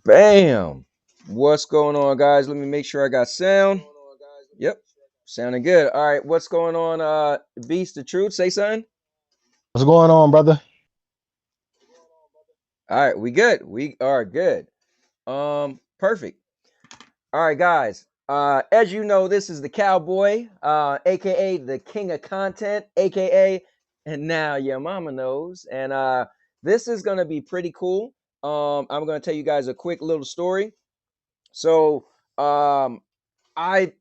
Bam. What's going on, guys? Let me make sure I got sound. Yep. Sounding good. All right. What's going on? Beast the Truth. Say something. What's going on, brother? All right. We good. We are good. Perfect. All right, guys. As you know, this is the Cowboy, aka the King of Content, aka and now your mama knows. And this is gonna be pretty cool. I'm gonna tell you guys a quick little story. So I,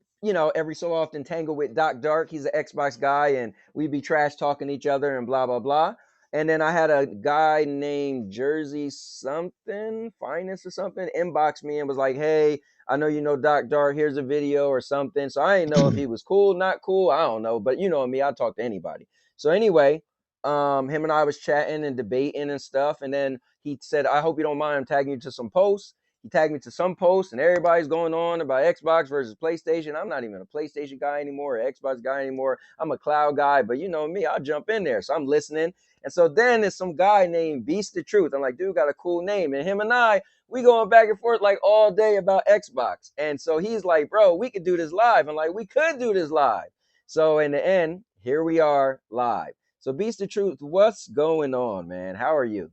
every so often tangle with Doc Dark. He's an Xbox guy, and we be trash talking each other and blah blah blah. And then I had a guy named Jersey something, Finest or something, inbox me and was like, "Hey, I know you know Doc Dark. Here's a video or something." So I didn't know if he was cool, not cool. I don't know, but you know me, I talk to anybody. So anyway, him and I was chatting and debating and stuff, and then he said, "I hope you don't mind tagging you to some posts." He tagged me to some post, and everybody's going on about Xbox versus PlayStation. I'm not even a PlayStation guy anymore, or Xbox guy anymore. I'm a cloud guy, but you know me, I'll jump in there. So I'm listening. And so then there's some guy named Beast the Truth. I'm like, dude, got a cool name. And him and I, we going back and forth like all day about Xbox. And so he's like, bro, we could do this live. I'm like, we could do this live. So in the end, here we are live. So Beast the Truth, what's going on, man? How are you?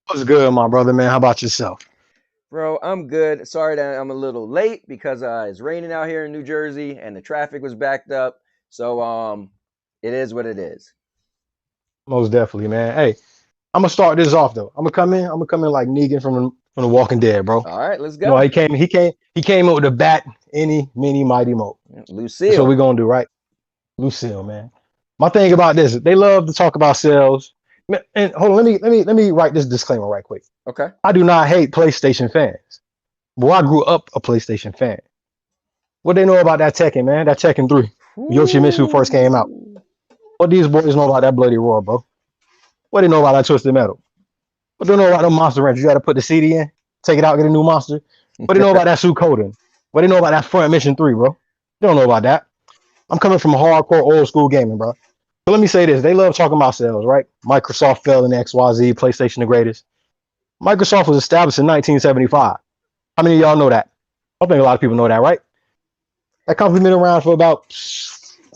What's good, my brother, man? How about yourself? Bro, I'm good. Sorry that I'm a little late because it's raining out here in New Jersey and the traffic was backed up. So it is what it is. Most definitely, man. Hey, I'm gonna start this off though. I'm gonna come in like Negan from the Walking Dead, bro. All right, let's You know, go. he came in with the bat, any, mini, mighty mo. That's what we're Lucille. gonna do, right? Lucille, man. My thing about this, they love to talk about sales. And hold on, let me write this disclaimer right quick. Okay. I do not hate PlayStation fans. But I grew up a PlayStation fan. What they know about that Tekken, man? That Tekken 3. Yoshimitsu first came out. Ooh. What these boys know about that Bloody Roar, bro? What they know about that Twisted Metal? What they know about the Monster Ranch? You got to put the CD in, take it out, get a new monster. What they know about that Suikoden? What they know about that Front Mission 3, bro? They don't know about that. I'm coming from hardcore old school gaming, bro. But let me say this. They love talking about sales, right? Microsoft fell in XYZ, PlayStation the greatest. Microsoft was established in 1975. How many of y'all know that? I think a lot of people know that, right? That company been around for about,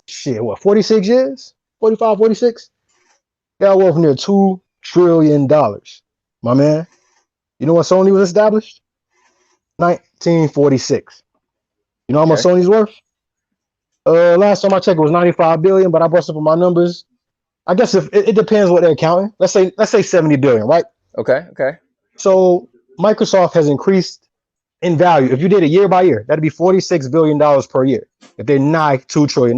shit, what, 46 years? 45, 46? Got worth near $2 trillion. My man, you know when Sony was established? 1946. You know how much Okay. Sony's worth? Last time I checked, it was 95 billion, but I busted up on my numbers. I guess if it depends what they're counting. Let's say 70 billion, right? Okay. Okay. So Microsoft has increased in value. If you did it year by year, that'd be $46 billion per year. If they're nigh $2 trillion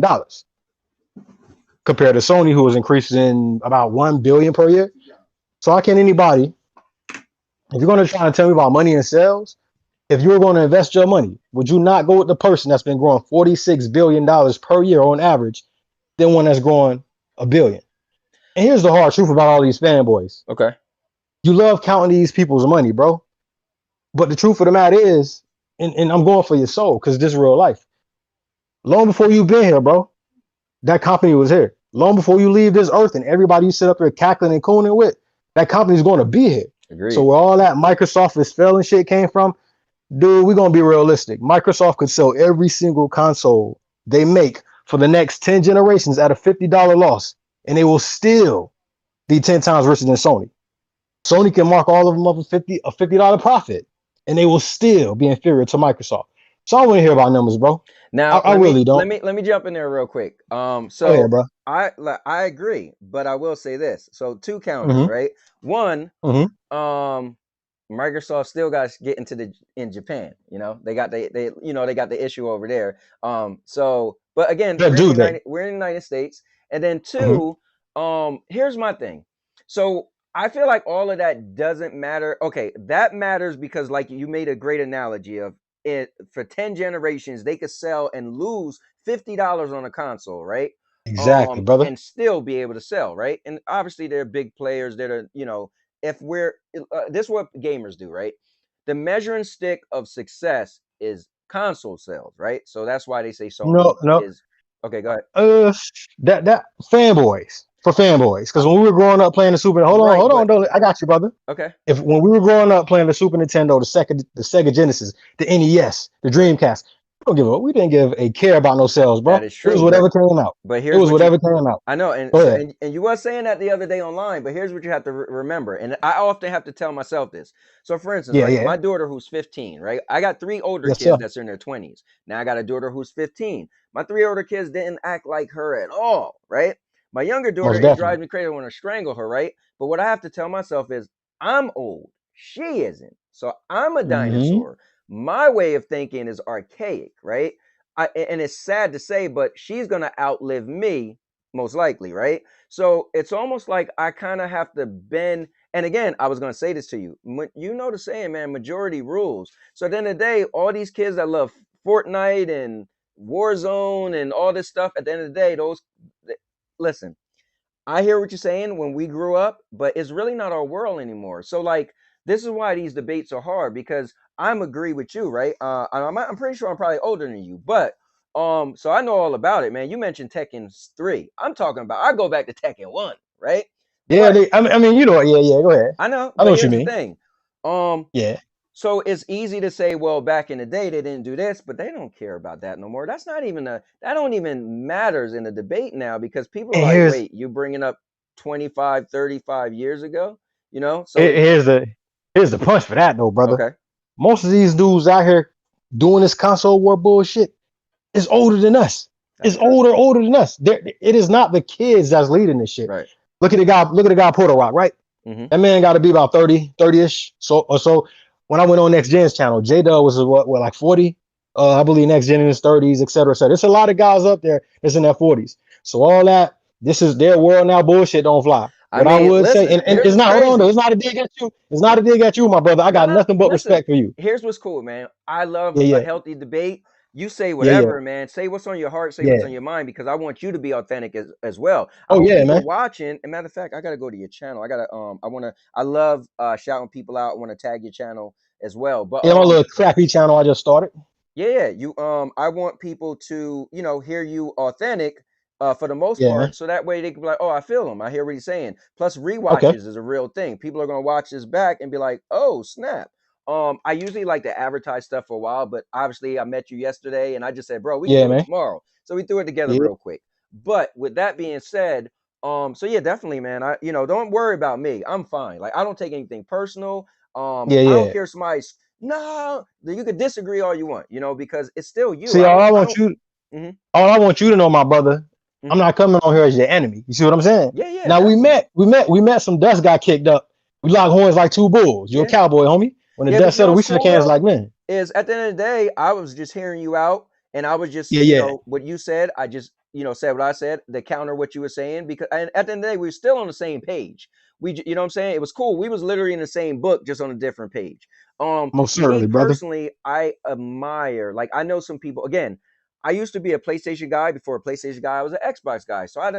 compared to Sony, who was increasing about 1 billion per year. So how can anybody, if you're going to try and tell me about money and sales, if you were going to invest your money, would you not go with the person that's been growing $46 billion per year on average than one that's growing a billion? And here's the hard truth about all these fanboys. Okay. You love counting these people's money, bro. But the truth of the matter is, and I'm going for your soul because this is real life. Long before you've been here, bro, that company was here. Long before you leave this earth and everybody you sit up here cackling and cooning with, that company's going to be here. So Agreed. where all that Microsoft is failing shit came from, dude, we're going to be realistic. Microsoft could sell every single console they make for the next 10 generations at a $50 loss, and they will still be 10 times richer than Sony. Sony can mark all of them up a $50 profit, and they will still be inferior to Microsoft. So I want to hear about numbers, bro. Now I really don't. let me jump in there real quick. Go ahead, So bro. I agree, but I will say this. So two counters, Mm-hmm. right? One, Mm-hmm. um, Microsoft still got to get into the in Japan. You know, they got they got the issue over there. So but again, But do they? We're in the United States, and then Mm-hmm. two, here's my thing. So I feel like all of that doesn't matter. Okay, that matters because like you made a great analogy of it for 10 generations, they could sell and lose $50 on a console, right? Exactly, brother. And still be able to sell, right? And obviously they're big players that are, if we're this is what gamers do, right? The measuring stick of success is console sales, right? So that's why they say Sony No, no. is okay. Go ahead. Uh, that fanboys. for fanboys. Because when we were growing up playing the Super, hold on, don't, I got you, brother. Okay. If when we were growing up playing the Super Nintendo, the Sega Genesis, the NES, the Dreamcast, we didn't give a care about no sales, bro. That is true. It was whatever came out. But It here's was what whatever came out. I know, and Go so, ahead. and you were saying that the other day online, but here's what you have to remember, and I often have to tell myself this. So, for instance, Yeah, like yeah. my daughter who's 15, right? I got 3 older Yes, kids sir. that's in their 20s. Now I got a daughter who's 15. My 3 older kids didn't act like her at all, right? My younger daughter, Most it drives definitely. me crazy. I want to strangle her, right? But what I have to tell myself is, I'm old. She isn't. So I'm a Mm-hmm. dinosaur. My way of thinking is archaic, right? And it's sad to say, but she's gonna outlive me most likely, right? So it's almost like I kind of have to bend. And again, I was gonna say this to you. You know the saying, man, majority rules. So at the end of the day, all these kids that love Fortnite and Warzone and all this stuff, at the end of the day, listen, I hear what you're saying when we grew up, but it's really not our world anymore. So like this is why these debates are hard because I'm agree with you, right? I'm pretty sure I'm probably older than you, but so I know all about it, man. You mentioned Tekken 3. I'm talking about I go back to Tekken 1, right? Yeah, But I mean, you know, yeah. Go ahead. I know, I know but what you here's the mean. thing. Um Yeah. so it's easy to say, well, back in the day they didn't do this, but they don't care about that no more. That's not even that don't even matters in the debate now because people are And like, wait, you bringing up 25, 35 years ago, So here's the punch for that though, brother. okay, Most of these dudes out here doing this console war bullshit is older than us. that's It's true. older than us. It is not the kids that's leading this shit. Right. Look at the guy Porter Rock, right? Mm-hmm. That man got to be about 30-ish. So when I went on Next Gen's channel, J Dub was what like 40. I believe Next Gen in his 30s, et cetera, et cetera. There's a lot of guys up there that's in their 40s. So all that, this is their world now. Bullshit don't fly. I What I mean, would say, listen, and here's it's what's not, hold on though, crazy. it's not a dig at you. It's not a dig at you, my brother. I got No, nothing but listen, respect for you. here's what's cool, man. I love Yeah, a yeah, healthy debate. You say yeah, yeah, whatever, man. Say what's on your heart, say what's yeah. on your mind, because I want you to be authentic as well. I Oh hope yeah, people man. watching. And matter of fact, I gotta go to your channel. I love shouting people out. I want to tag your channel as well. But Yeah, my little crappy channel I just started. yeah, I want people to, hear you authentic for the most Yeah, man. part. So that way they can be like, oh, I feel him. I hear what he's saying. Plus Okay. rewatches is a real thing. People are going to watch this back and be like, oh, snap. I usually like to advertise stuff for a while, but obviously I met you yesterday and I just said, bro, we can Yeah, do it man. tomorrow. So we threw it together Yeah, real quick. But with that being said, so yeah, definitely, man. Don't worry about me. I'm fine. Like I don't take anything personal. yeah, I don't yeah. care if somebody's no, you could disagree all you want, because it's still you. See, I don't. Mm-hmm, all I want you to know, my brother, I'm mm-hmm. not coming on here as your enemy. You see what I'm saying? Yeah, yeah, Now definitely. we met. Some dust got kicked up. We locked horns like two bulls. You're a Yeah, cowboy, homie. When the yeah. But dust you know settled, what's we shook cool hands though? like men. Is at the end of the day, I was just hearing you out, and I was just, Yeah, yeah. what you said. I just, said what I said to counter what you were saying because, and at the end of the day, we were still on the same page. You know what I'm saying? It was cool. We was literally in the same book, just on a different page. Most Me certainly, brother. personally, I admire. Like I know some people. Again, I used to be a PlayStation guy. Before a PlayStation guy, I was an Xbox guy. So I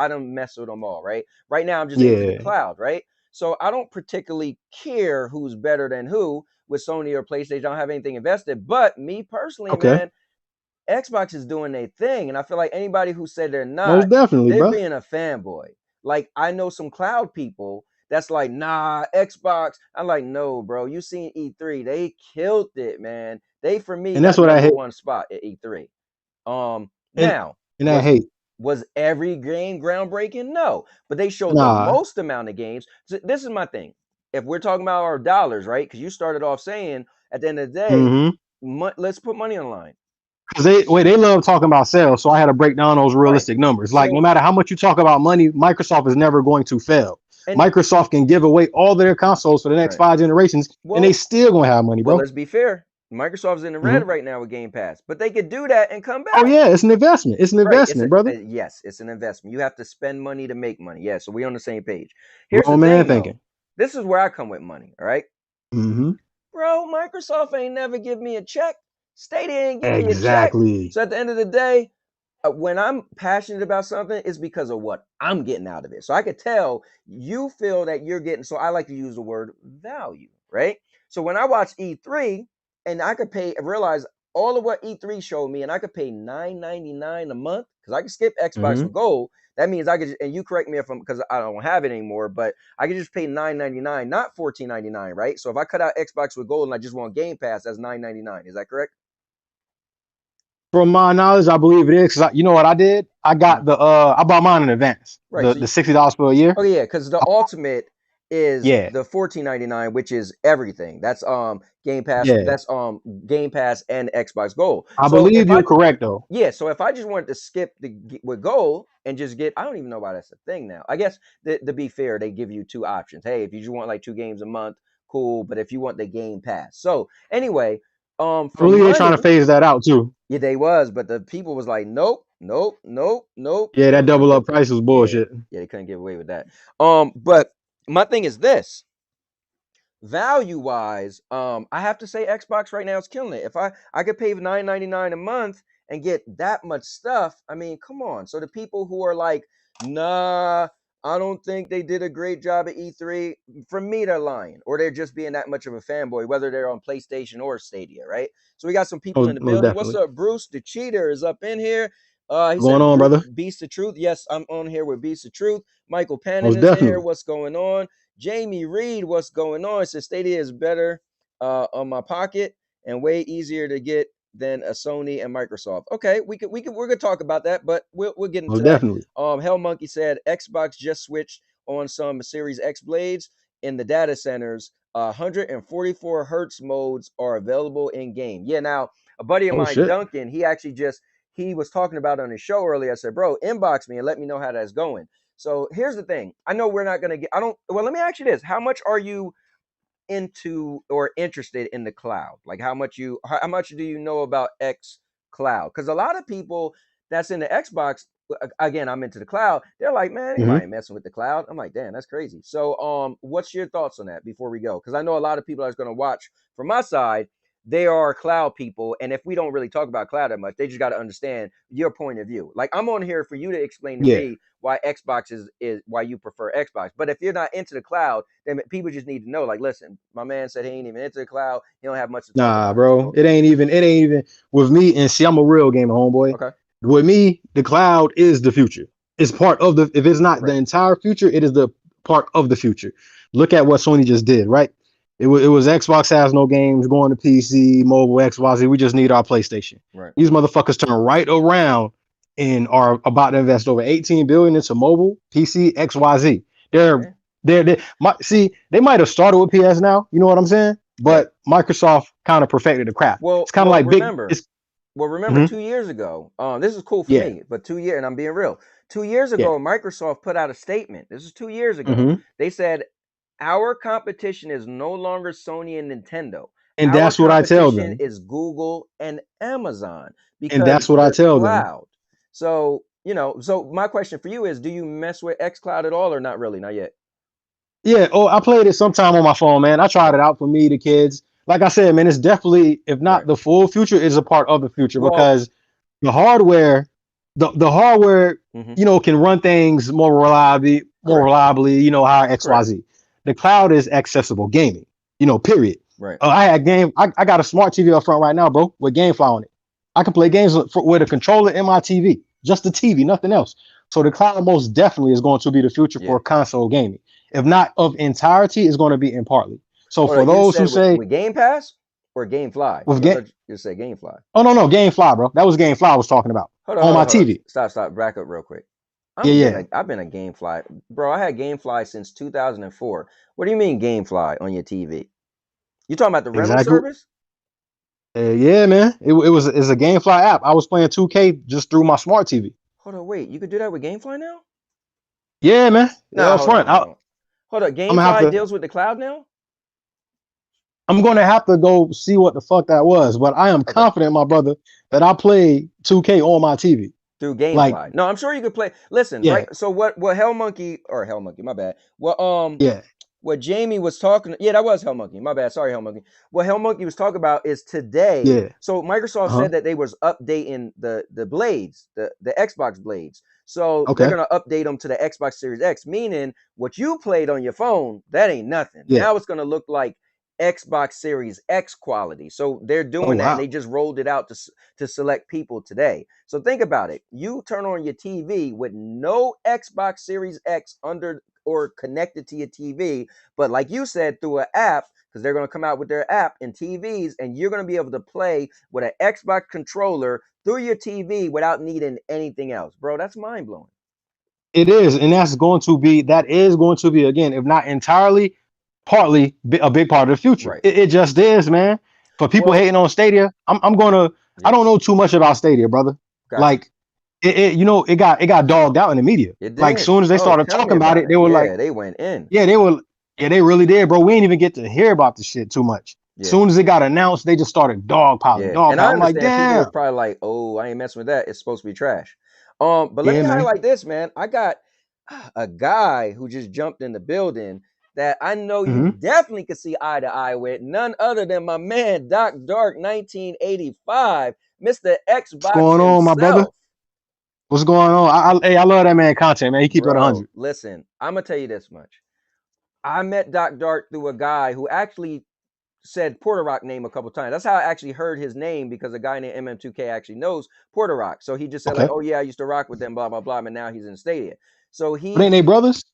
don't mess with them all. Right now, I'm just into the Yeah. cloud. Right. So I don't particularly care who's better than who with Sony or PlayStation. I don't have anything invested. But me personally, Okay. man, Xbox is doing their thing. And I feel like anybody who said they're not, Most definitely, they're bro. being a fanboy. Like I know some cloud people that's like, nah, Xbox. I'm like, no, bro. You seen E3. They killed it, man. They for me And that's got what I number hate. one spot at E3. And Now and I was hate. was every game groundbreaking? No, but they showed the Nah. most amount of games. So this is my thing. If we're talking about our dollars, right? Because you started off saying at the end of the day, Mm-hmm. let's put money on the line, Because they love talking about sales, so I had to break down those right? realistic numbers. Like no So matter how much you talk about money, Microsoft is never going to fail. and Microsoft can give away all of their consoles for the next right. 5 generations, and they Well, still gonna have money, well, bro. let's be fair. Microsoft's in the Mm-hmm. red right now with Game Pass, but they could do that and come Oh back. yeah, it's an investment. It's an Right. It's investment, brother. yes, it's an investment. You have to spend money to make money. Yeah, so we're on the same page. Here's the Grown man thing though. thinking. This is where I come with money, all right? Mm-hmm. Bro, Microsoft ain't never give me a check. Stadia ain't give me a check. Exactly. So at the end of the day, when I'm passionate about something, it's because of what I'm getting out of it. So I could tell you feel that you're getting, so I like to use the word value, right? So when I watch E3 and I could realize all of what E3 showed me, and I could pay $9.99 a month because I could skip Xbox Mm-hmm. for gold That means I could, and you correct me if I'm, because I don't have it anymore, but I could just pay $9.99, not $14.99, right? So if I cut out Xbox with Gold and I just want Game Pass, that's $9.99. Is that correct? From my knowledge, I believe it is. Cause you know what I did? I got the I bought mine in advance. Right. So The $60 for a year. oh yeah, because the ultimate is Yeah, the $14.99, which is everything. That's Game Pass. yeah. That's Game Pass and Xbox Gold. I So believe if you're I correct though. yeah, so if I just wanted to skip with Gold and just get, I don't even know why that's a thing now. I guess to be fair, they give you two options. Hey, if you just want like 2 games a month, cool. But if you want the Game Pass, so anyway, I for believe they're trying to money, phase that out too. yeah, they was, but the people was like, nope, nope, nope, nope. Yeah, that double up price was Yeah, bullshit. yeah, they couldn't get away with that. But my thing is this: value wise, I have to say Xbox right now is killing it. If I could pay $9.99 a month and get that much stuff, I mean, come on. So the people who are like, nah, I don't think they did a great job at E3, for me, they're lying, or they're just being that much of a fanboy, whether they're on PlayStation or Stadia, right? So we got some people in the Most building. What's definitely. up, Bruce? The cheater is up in here. He What's going said, on, brother? Beast of Truth. Yes, I'm on here with Beast of Truth. Michael Pannon Most is in here. definitely. What's going on? Jamie Reed, what's going on? It says Stadia is better on my pocket and way easier to get than a Sony and Microsoft. Okay, we're gonna talk about that, but we'll get into Most that. definitely. Hell Monkey said Xbox just switched on some Series X blades in the data centers. 144 hertz modes are available in game. Yeah, now a buddy of Oh mine, shit. Duncan, he was talking about it on his show earlier. I said, bro, inbox me and let me know how that's going. So here's the thing. I know we're not gonna get. I don't. Well, let me ask you this: how much are you into or interested in the cloud? Like how much do you know about X Cloud? Because a lot of people that's in the Xbox, again, I'm into the cloud. They're like, man, anybody Mm-hmm. messing with the cloud? I'm like, damn, that's crazy. So, what's your thoughts on that before we go? Because I know a lot of people that's going to watch from my side. They are cloud people, and if we don't really talk about cloud that much, they just got to understand your point of view. Like I'm on here for you to explain to Yeah. me why Xbox is why you prefer Xbox. But if you're not into the cloud, then people just need to know, like, listen, my man said he ain't even into the cloud. He don't have much to talk Nah, about it. bro. So It ain't even with me. And see, I'm a real gamer, homeboy. okay, With me, the cloud is the future. It's part of the, if it's not the right, entire future, it is the part of the future. Look at what Sony just did, right? It was Xbox has no games, going to PC, mobile, Xbox. We just need our PlayStation. right. These motherfuckers turn right around and are about to invest over 18 billion into mobile, PC, XYZ. They're Yeah, see, they might have started with PS now, you know what I'm saying? right. But Microsoft kind of perfected the craft. Well, It's kind of like big. remember, It's mhm, 2 years ago, this is cool for yeah, me, but 2 years, and I'm being real. 2 years yeah, ago, Microsoft put out a statement. This is 2 years ago. hmm They said our competition is no longer Sony and Nintendo. and Our that's what I tell competition them, is Google and Amazon and because that's what I they're tell them. cloud. So, so my question for you is, do you mess with xCloud at all or not really? Not yet. Yeah. Oh, I played it sometime on my phone, man. I tried Okay. it out for me, the kids. Like I said, man, it's definitely, if not Right. the full future, it's a part of the future Well, because the hardware, the hardware, mhm, can run things more correct. reliably, how Correct. XYZ. The cloud is accessible gaming, period. Right. I got a smart TV up front right now, bro, with GameFly on it. I can play games with a controller in my TV, just the TV, nothing else. So the cloud most definitely is going to be the future Yeah. for console gaming. If not of entirety, it's going to be in partly. So Hold for on. You those who said say with Game Pass or GameFly? with Because I game, thought you said GameFly. oh no, GameFly, bro, that was GameFly I was talking about Hold on, on hold my on, hold on. TV. Stop. Back up real quick. Yeah, yeah, I've been a GameFly, bro. I had GameFly since 2004. What do you mean GameFly on your TV? You talking about the rental exactly. service? Yeah, man, it's a GameFly app. I was playing 2K just through my smart TV. Hold on, wait. You could do that with GameFly now? Yeah, man. Nah, Up front, hold on. Hold on. I'm gonna have GameFly to. deals with the cloud now? I'm gonna have to go see what the fuck that was. But I am Okay. confident, my brother, that I played 2K on my TV. Through Like, GameFly. No, I'm sure you could play. Listen, right? yeah, So what Hell Monkey, my bad. Well, yeah, what Jamie was talking, yeah, that was Hell Monkey. My bad. Sorry, Hell Monkey. What Hell Monkey was talking about is today. yeah. So Microsoft Uh huh. said that they was updating the blades, the Xbox blades. So they're Okay. gonna update them to the Xbox Series X, meaning what you played on your phone, that ain't nothing. Yeah. Now it's gonna look like Xbox Series X quality. So they're doing that, and they just rolled it out to select people today. So think about it. You turn on your TV with no Xbox Series X under or connected to your TV, but like you said, through an app, because they're going to come out with their app in TVs, and you're going to be able to play with an Xbox controller through your TV without needing anything else. Bro, that's mind-blowing. It is, and that is going to be, again, if not entirely, partly a big part of the future. Right. It just is, man. For people hating on Stadia, I don't know too much about Stadia, brother. Gotcha. Like it got dogged out in the media. It did. Like soon as they started talking about it, they were like, they went in. Yeah, they really did, bro. We ain't even get to hear about the shit too much. Yeah. Soon as it got announced, they just started dogpiling. Yeah. And I understand, I'm like, damn. people was probably like, oh, I ain't messing with that. It's supposed to be trash. But let me highlight this, man. I got a guy who just jumped in the building that I know you definitely could see eye to eye with. None other than my man, Doc Dark 1985, Mr. Xbox. What's going on, my brother? What's going on? I love that man content, man. He keeps it 100. Listen, I'm going to tell you this much. I met Doc Dark through a guy who actually said Porter Rock name a couple times. That's how I actually heard his name, because a guy named MM2K actually knows Porter Rock. So he just said like, oh yeah, I used to rock with them, blah, blah, blah. And now he's in Stadia. So But ain't they brothers?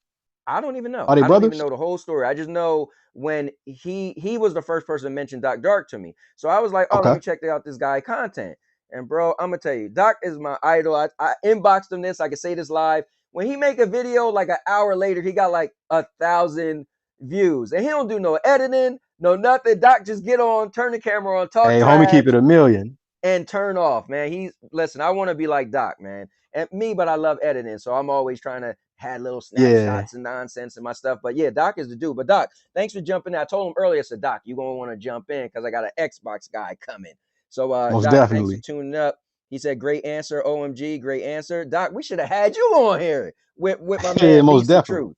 I don't even know. Are they brothers? I don't even know the whole story. I just know when he was the first person to mention Doc Dark to me. So I was like, oh, let me check out this guy content. And bro, I'm gonna tell you, Doc is my idol. I inboxed him this. I can say this live. When he make a video, like an hour later, he got like 1,000 views, and he don't do no editing, no nothing. Doc just get on, turn the camera on, talk. Hey, homie, keep it 1,000,000 and turn off, man. Listen. I want to be like Doc, man, and me, but I love editing, so I'm always trying to have little snapshots and nonsense in my stuff. But yeah, Doc is the dude. But Doc, thanks for jumping in. I told him earlier, I said, Doc, you gonna want to jump in because I got an Xbox guy coming. So most Doc, definitely. thanks for tuning up. He said, great answer, OMG, great answer. Doc, we should have had you on here with my man, most definitely.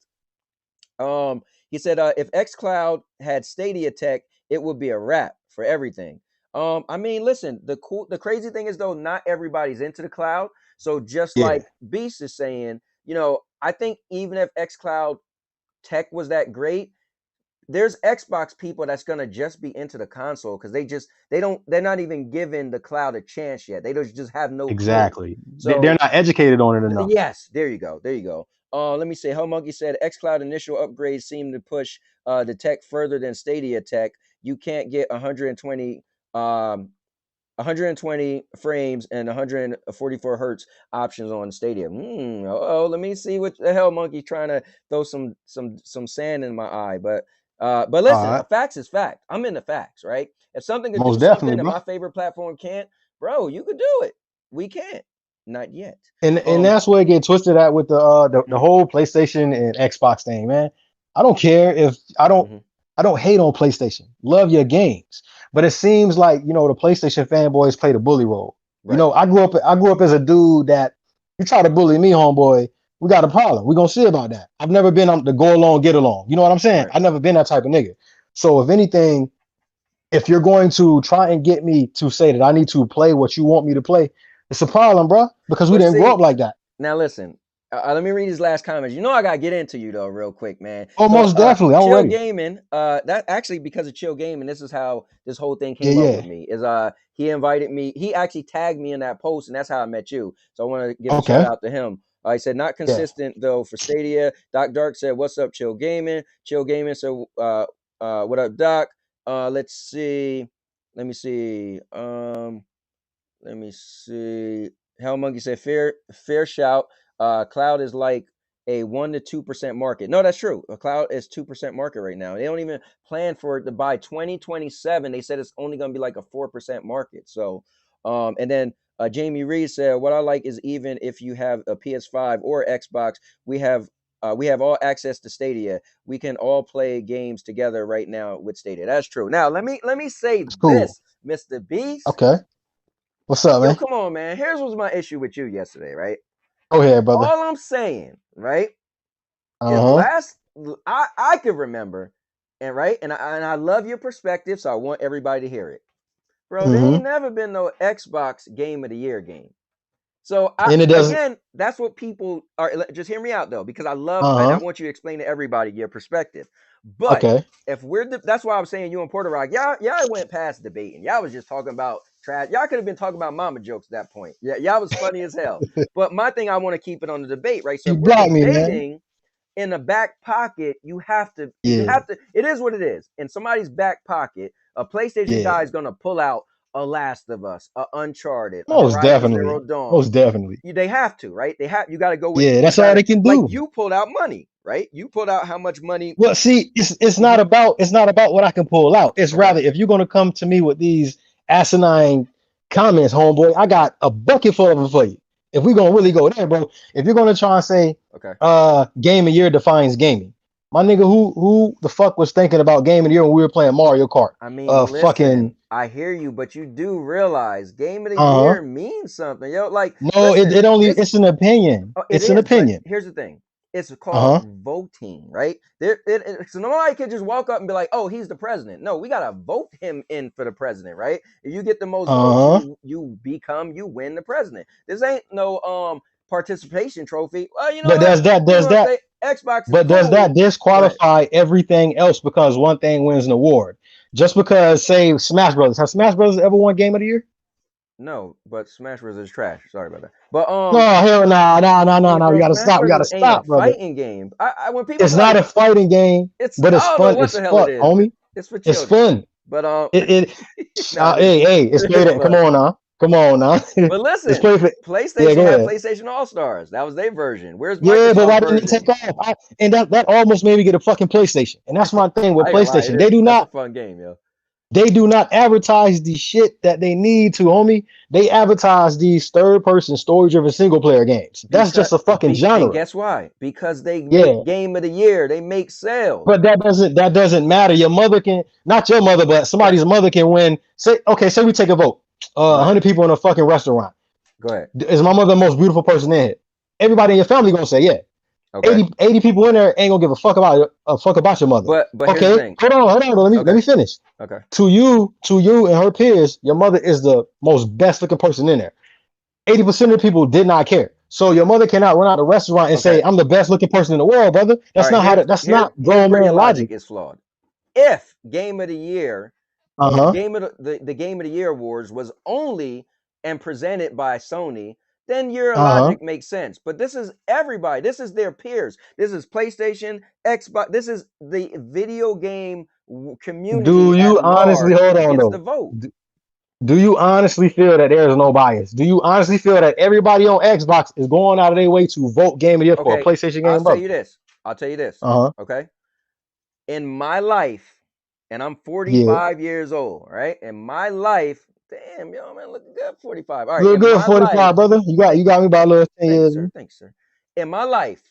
Truth. He said, if xCloud had Stadia tech, it would be a wrap for everything. I mean, listen, the crazy thing is, though, not everybody's into the cloud. So just like Beast is saying, you know, I think even if xCloud tech was that great, there's Xbox people that's gonna just be into the console because they're not even giving the cloud a chance yet. They just have no exactly. So they're not educated on it enough. Yes, there you go. Let me say, Hell Monkey said xCloud initial upgrades seem to push the tech further than Stadia tech. You can't get 120 frames and 144 hertz options on Stadia. Let me see what the hell Monkey's trying to throw some sand in my eye. But listen, facts is fact. I'm in the facts, right? If something could do something that my favorite platform can't, bro, you could do it. We can't. Not yet. And that's where it get twisted at with the whole PlayStation and Xbox thing, man. I don't care if I don't hate on PlayStation. Love your games. But it seems like, you know, the PlayStation fanboys play the bully role. Right. You know, I grew up as a dude that you try to bully me, homeboy, we got a problem. We're gonna see about that. I've never been on the go along, get along. You know what I'm saying? Right. I've never been that type of nigga. So if anything, if you're going to try and get me to say that I need to play what you want me to play, it's a problem, bro, because we didn't grow up like that. Now listen, let me read his last comments. You know I gotta get into you though, real quick, man. Oh, most definitely. I'm ready. Gaming. That actually, because of Chill Gaming, this is how this whole thing came up with me. Is he invited me? He actually tagged me in that post, and that's how I met you. So I want to give a shout out to him. I said not consistent though for Stadia. Doc Dark said, "What's up, Chill Gaming?" Chill Gaming said, "What up, Doc?" Let's see. Let me see. Hell Monkey said, fair shout. Cloud is like a 1 to 2% market. No, that's true. A cloud is 2% market right now. They don't even plan for it to by 2027. They said it's only going to be like a 4% market. So, and then Jamie Reed said, what I like is even if you have a PS5 or Xbox, we have all access to Stadia. We can all play games together right now with Stadia. That's true. Now, let me say this, Mr. Beast. Okay. What's up, man? Come on, man. Here's what's my issue with you yesterday, right? Go ahead, brother. All I'm saying, right? Is I can remember, and I love your perspective, so I want everybody to hear it. Bro, there ain't never been no Xbox Game of the Year game. So And it doesn't. again, that's what people are. Just hear me out though, because I love and I want you to explain to everybody your perspective. But Okay. if that's why I was saying you and Porter Rock, y'all went past debating. Y'all was just talking about trash. Y'all could have been talking about mama jokes at that point. Yeah, y'all was funny as hell. But my thing, I want to keep it on the debate, right? So You if we're blocked me, man. debating in the back pocket, you have to. Yeah. It is what it is. In somebody's back pocket, a PlayStation guy is gonna pull out a Last of Us, a Uncharted, a Most Horizon definitely. Zero Dawn. Most definitely. They have to, right? You got to go with. Yeah, that's all they can Like do. you pulled out money, right? You pulled out how much money. Well, see, it's not about what I can pull out. It's rather if you're gonna come to me with these asinine comments, homeboy, I got a bucket full of them for you. If we're gonna really go there, bro, if you're gonna try and say game of year defines gaming, my nigga, who the fuck was thinking about game of the year when we were playing Mario Kart? I mean, listen, I hear you, but you do realize game of the year means something, yo. Like, no, listen, it's an opinion. It's an opinion. Here's the thing. It's called voting, right? So nobody can just walk up and be like, "Oh, he's the president." No, we gotta vote him in for the president, right? If you get the most votes, you win the president. This ain't no participation trophy. Well, you know but what? does that Xbox is but does cool. that disqualify everything else because one thing wins an award? Just because, say, Smash Brothers. Have Smash Brothers ever won Game of the Year? No, but Smash Bros is trash. Sorry about that. But no, hell no. You gotta stop. You gotta stop, brother. Fighting game. When people it's not a fighting game, but it's fun. It's fun, homie. It's for children. It's fun. But hey, it's played. Come on now. But listen, PlayStation had PlayStation All Stars. That was their version. Where's Microsoft but why didn't it take off? And that almost made me get a fucking PlayStation. And that's my thing with PlayStation. They do not. That's a fun game, yo. They do not advertise the shit that they need to, homie. They advertise these third-person story-driven single-player games. That's just a fucking genre. And guess why? Because they make game of the year. They make sales. But that doesn't matter. Your mother can, not your mother, but somebody's mother can win. Say we take a vote. 100 people in a fucking restaurant. Go ahead. Is my mother the most beautiful person in here? Everybody in your family gonna say yeah. Okay. 80 people in there ain't gonna give a fuck about your mother. But okay, hold on. Let me finish. Okay. To you and her peers, your mother is the most best looking person in there. 80% of the people did not care. So your mother cannot run out of the restaurant and say, "I'm the best looking person in the world, brother." That's that's not grown man logic. It's flawed. If Game of the Year, the Game of the Year awards was only and presented by Sony, then your logic makes sense. But this is everybody. This is their peers. This is PlayStation, Xbox. This is the video game community. Do you honestly hold on though? The vote. Do you honestly feel that there is no bias? Do you honestly feel that everybody on Xbox is going out of their way to vote Game of the Year for a PlayStation game? I'll tell you this. Okay. In my life, and I'm 45 years old, right? In my life, damn, yo, man, looking good, 45. All right, look good, 45, brother. You got me by a little 10 years. Thanks, sir. In my life,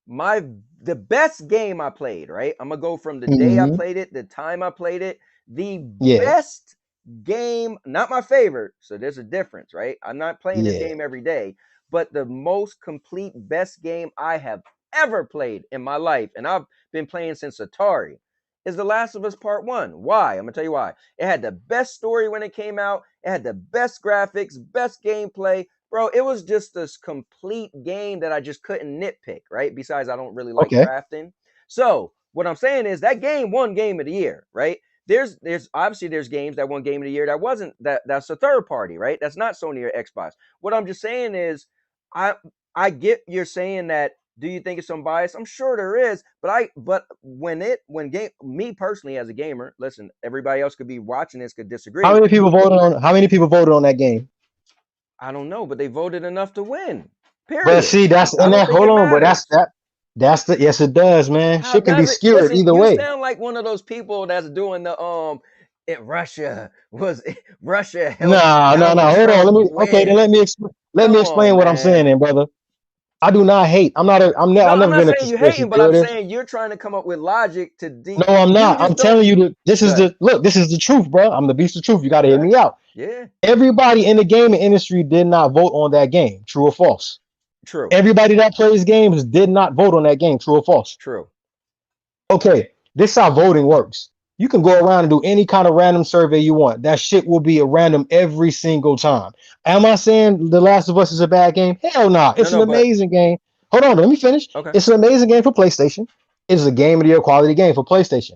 the best game I played, right? I'm gonna go from the day I played it, the time I played it, the best game, not my favorite. So there's a difference, right? I'm not playing this game every day, but the most complete best game I have ever played in my life, and I've been playing since Atari, is The Last of Us Part 1. Why? I'm gonna tell you why. It had the best story when it came out. It had the best graphics, best gameplay. Bro, it was just this complete game that I just couldn't nitpick, right? Besides, I don't really like crafting. So what I'm saying is that game won Game of the Year, right? There's obviously there's games that won Game of the Year that wasn't that's a third party, right? That's not Sony or Xbox. What I'm just saying is I get you're saying that. Do you think it's some bias? I'm sure there is, but me personally as a gamer, listen, everybody else could be watching this, could disagree. How many people voted on that game? I don't know, but they voted enough to win. Period. But see, that's yes, it does, man. Shit can be skewed either way. You sound like one of those people that's doing the Russia. No. Hold on. Let me explain what I'm saying, then, brother. I do not hate. I'm never been saying you hating, but I'm saying you're trying to come up with logic to. No, I'm not. I'm telling you this is the truth, bro. I'm the beast of truth. You got to hear me out. Yeah. Everybody in the gaming industry did not vote on that game. True or false? True. Everybody that plays games did not vote on that game. True or false? True. Okay. This is how voting works. You can go around and do any kind of random survey you want. That shit will be a random every single time. Am I saying The Last of Us is a bad game? Hell no. It's an No, but amazing game. Hold on, let me finish. okay, It's an amazing game for PlayStation. It's a game of the year quality game for PlayStation.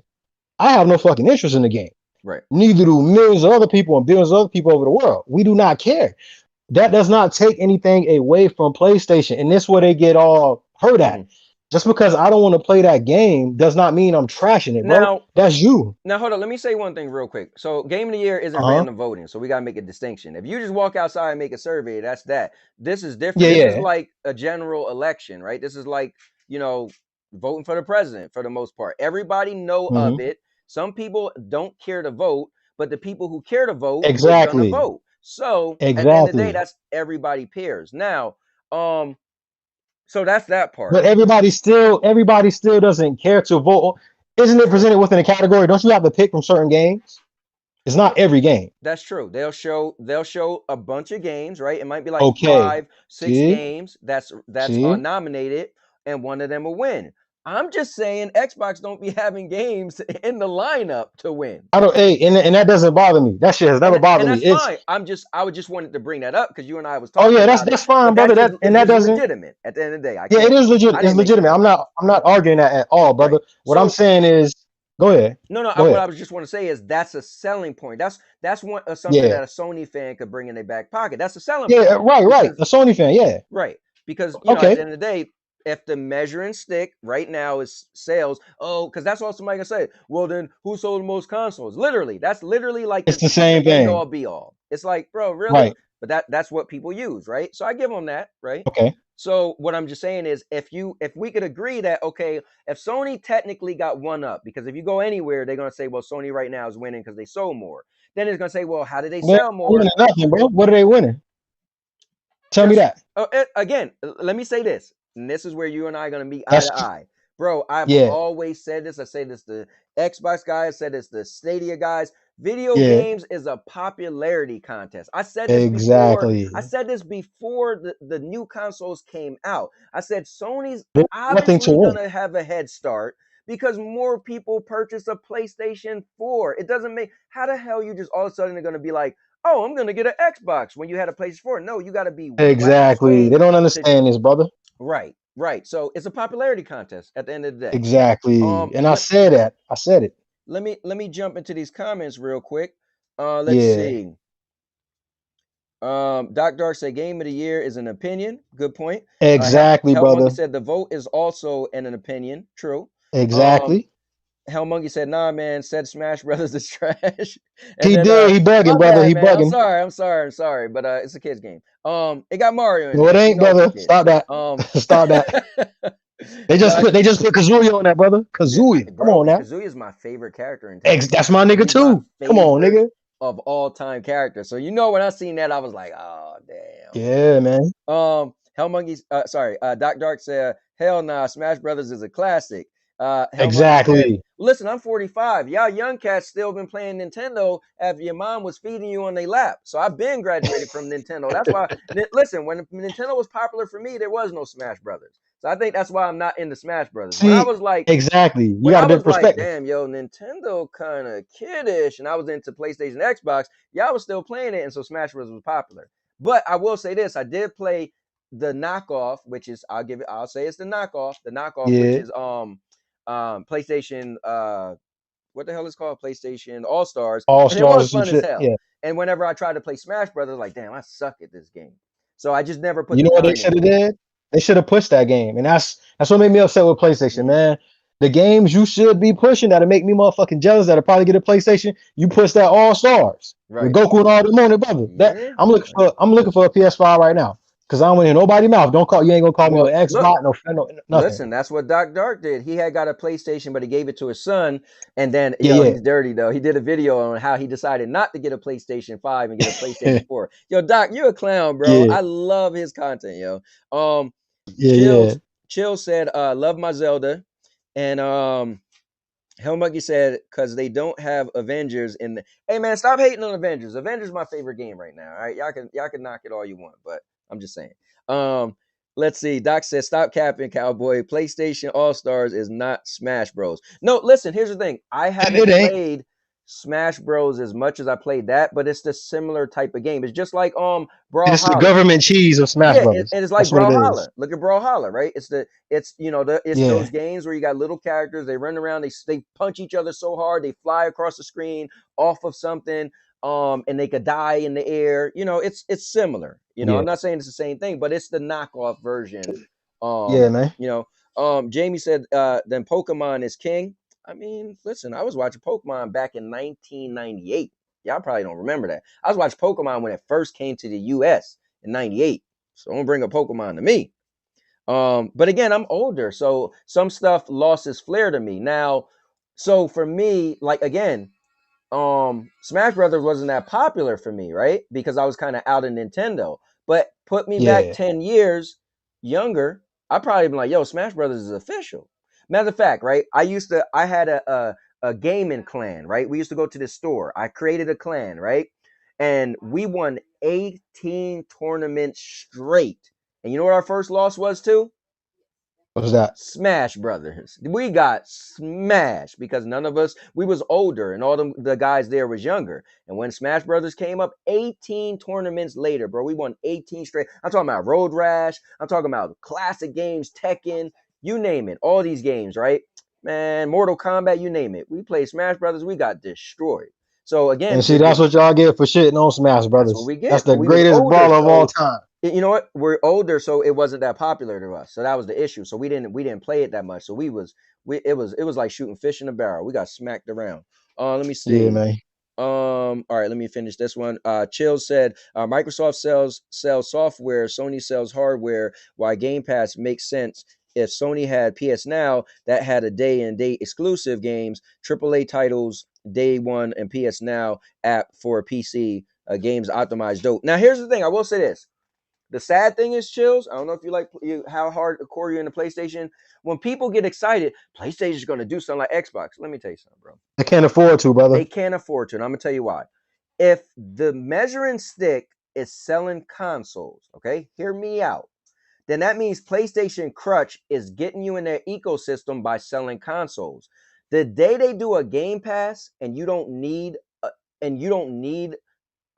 I have no fucking interest in the game. right. Neither do millions of other people and billions of other people over the world. We do not care. That does not take anything away from PlayStation. And this is where they get all hurt at. Mhm. Just because I don't want to play that game does not mean I'm trashing it, bro. That's you. Now, hold on. Let me say one thing real quick. So, Game of the Year isn't Uh-huh. random voting, so we gotta make a distinction. If you just walk outside and make a survey, that's that. This is different. Yeah, This is yeah. like a general election, right? This is like, voting for the president for the most part. Everybody know hmm of it. Some people don't care to vote, but the people who care to vote is gonna Exactly. vote. So, at the end of the day, Exactly. that's everybody peers. Now, so that's that part. But everybody still doesn't care to vote. Isn't it True. presented within a category? Don't you have to pick from certain games? It's not every game. That's true. They'll show a bunch of games, right? It might be like Okay. 5, 6 See? games that's See? nominated, and one of them will win. I'm just saying Xbox don't be having games in the lineup to win. I don't and that doesn't bother me. That shit has never And bothered me. that's It's fine. I would just wanted to bring that up because you and I was oh talking yeah, about it. that's fine, But brother. That it's just doesn't legitimate at the end of the day. yeah, it is legit. I It's didn't make that legitimate. up. I'm not arguing that at all, Right. brother. What I'm So saying is go ahead. no, Go what ahead. I was just want to say is that's a selling point. That's something Yeah. that a Sony fan could bring in their back pocket. That's a selling Yeah, point right. because A Sony fan, yeah. right. Because, at Okay. the end of the day, if the measuring stick right now is sales, because that's all somebody can say. Well, then who sold the most consoles? Literally, that's literally like It's the the same end all thing. be all. It's like, bro, really? Right. But that's what people use, right? So I give them that, right? Okay. So what I'm just saying is, if we could agree that, okay, if Sony technically got one up, because if you go anywhere, they're gonna say, well, Sony right now is winning because they sold more. Then it's gonna say, well, how did they They're sell not winning more? nothing, bro. What are they winning? Tell me Just that. again, let me say this, and this is where you and I are gonna meet eye That's to eye, bro. I've yeah, always said this. I say this to Xbox guys. I said this to Stadia guys. Video yeah. games is a popularity contest. I said this before. I Exactly. said this before the new consoles came out. I said Sony's There's nothing to obviously win. gonna have a head start because more people purchase a PlayStation 4. It doesn't make how the hell you just all of a sudden are gonna be like, oh, I'm gonna get an Xbox when you had a PlayStation 4. No, you got to be well Exactly. They trained don't to understand this, brother. right. So it's a popularity contest at the end of the day. Exactly. And I Let said that. I said it. let me jump into these comments real quick. Let's Yeah. see. Doc Dark said game of the year is an opinion. Good point. Exactly, Hell Monkey brother. said the vote is also an opinion. True. Um, Exactly. Hell Monkey said, nah, man, said Smash Brothers is trash. And He then did. He my bugging, brother. bad, He man. I'm bugging. sorry. I'm sorry. But it's a kid's game. It got Mario in No, it there, so you ain't, know it's for brother. kids. Stop that. Stop that. They just Doc, put Kazuya on that, brother. Kazuya. Come bro, on now. Kazuya is my favorite character in Tekken. That's my nigga He's my too. Come on, favorite nigga. of all time character. So when I seen that, I was like, oh damn. Yeah, man. Hell Monkey, Doc Dark said, hell nah, Smash Brothers is a classic. Hell Monkey said, Exactly. listen, I'm 45. Y'all young cats still been playing Nintendo after your mom was feeding you on their lap. So I've been graduated from Nintendo. That's why, listen, when Nintendo was popular for me, there was no Smash Brothers. So I think that's why I'm not into Smash Brothers. See, exactly. You got a different perspective. Damn, yo, Nintendo kind of kiddish, and I was into PlayStation, Xbox, y'all was still playing it, and so Smash Bros was popular. But I will say this: I did play the knockoff, which is I'll say it's the knockoff. The knockoff, which Yeah. is PlayStation. What the hell is it called? PlayStation All Stars, All and it stars or was some fun as shit. hell. Yeah. And whenever I tried to play Smash Brothers, like, damn, I suck at this game. So I just never put You the know what they time should have into it. did? They should have pushed that game, and that's what made me upset with PlayStation, Mm-hmm. man. The games you should be pushing that'll make me motherfucking jealous that'll probably get a PlayStation. You push that All Stars with Right. Goku and all them on it, brother. That Yeah. I'm looking for a PS5 right now because I don't want to hear nobody mouth. You ain't gonna call me no Well, look, Xbox, no nothing. listen, that's what Doc Dark did. He had got a PlayStation, but he gave it to his son. And then, Yeah, he's dirty though. He did a video on how he decided not to get a PlayStation 5 and get a yeah, PlayStation 4. Yo, Doc, you're a clown, bro. yeah, I love his content, yo. yeah, Chill, yeah. Chill said, love my Zelda. And Hellmonkey said, because they don't have Avengers in the. Hey man, stop hating on Avengers. Avengers is my favorite game right now. All right. Y'all can knock it all you want, but I'm just saying. Let's see. Doc says, "Stop capping, Cowboy. PlayStation All Stars is not Smash Bros." No, listen. Here's the thing. I haven't It ain't. played Smash Bros as much as I played that, but it's the similar type of game. It's just like It's the Brawlhalla. government cheese of Smash Yeah, Brothers. and it's like That's what it is. Brawlhalla. Look at Brawlhalla, right? It's it's Yeah. those games where you got little characters. They run around. They punch each other so hard they fly across the screen off of something. And they could die in the air. It's similar. Yeah. I'm not saying it's the same thing, but it's the knockoff version. Yeah, man. Jamie said, then Pokemon is king. I mean, listen, I was watching Pokemon back in 1998. Y'all probably don't remember that. I was watching Pokemon when it first came to the US in 98. So don't bring a Pokemon to me. But again, I'm older, so some stuff lost its flair to me. Now, so for me, like again, Smash Brothers wasn't that popular for me, right? Because I was kind of out of Nintendo. But put me back Yeah. 10 years younger, I probably been like, yo, Smash Brothers is official. Matter of fact, right? I had a gaming clan, right? We used to go to the store. I created a clan, right? And we won 18 tournaments straight. And you know what our first loss was to? What's that? Smash Brothers. We got smashed because none of us, we was older and all the guys there was younger. And when Smash Brothers came up, 18 tournaments later, bro, we won 18 straight. I'm talking about Road Rash. I'm talking about classic games, Tekken, you name it. All these games, right? Man, Mortal Kombat, you name it. We played Smash Brothers. We got destroyed. So And again, see, that's what y'all get for shitting on Smash that's what Brothers. we That's get. the But we was greatest older, brawler of all so time. you know what? We're older, so it wasn't that popular to us. So that was the issue. So we didn't play it that much. So it was like shooting fish in a barrel. We got smacked around. Let me Yeah, see. man. All right, let me finish this one. Chill said, Microsoft sells software, Sony sells hardware. Why Game Pass makes sense. If Sony had PS Now, that had a day and date exclusive games, AAA titles, day one, and PS Now app for PC. Games optimized dope. Now here's the thing. I will say this. The sad thing is, Chills, I don't know if you like how hardcore you're into PlayStation. When people get excited, PlayStation's going to do something like Xbox. Let me tell you something, bro. I can't afford to, brother. They can't afford to, and I'm going to tell you why. If the measuring stick is selling consoles, okay, hear me out, then that means PlayStation Crutch is getting you in their ecosystem by selling consoles. The day they do a Game Pass and you don't need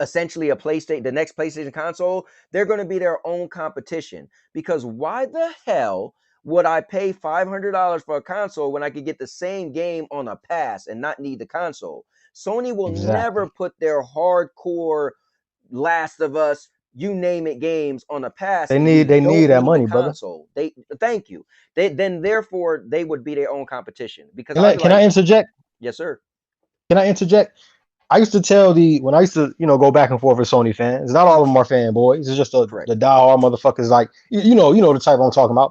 essentially the next PlayStation console, they're going to be their own competition. Because why the hell would I pay $500 for a console when I could get the same game on a pass and not need the console? Sony will never Exactly. put their hardcore Last of Us, you name it, games on a pass, They and you need they need don't that need the money, brother. console. They thank you. Therefore they would be their own competition. Because Can I'll I be can I like, interject? yes, sir. Can I interject? I used to tell when I used to, go back and forth with Sony fans. Not all of them are fanboys. It's just the Correct. diehard motherfuckers like you know the type I'm talking about.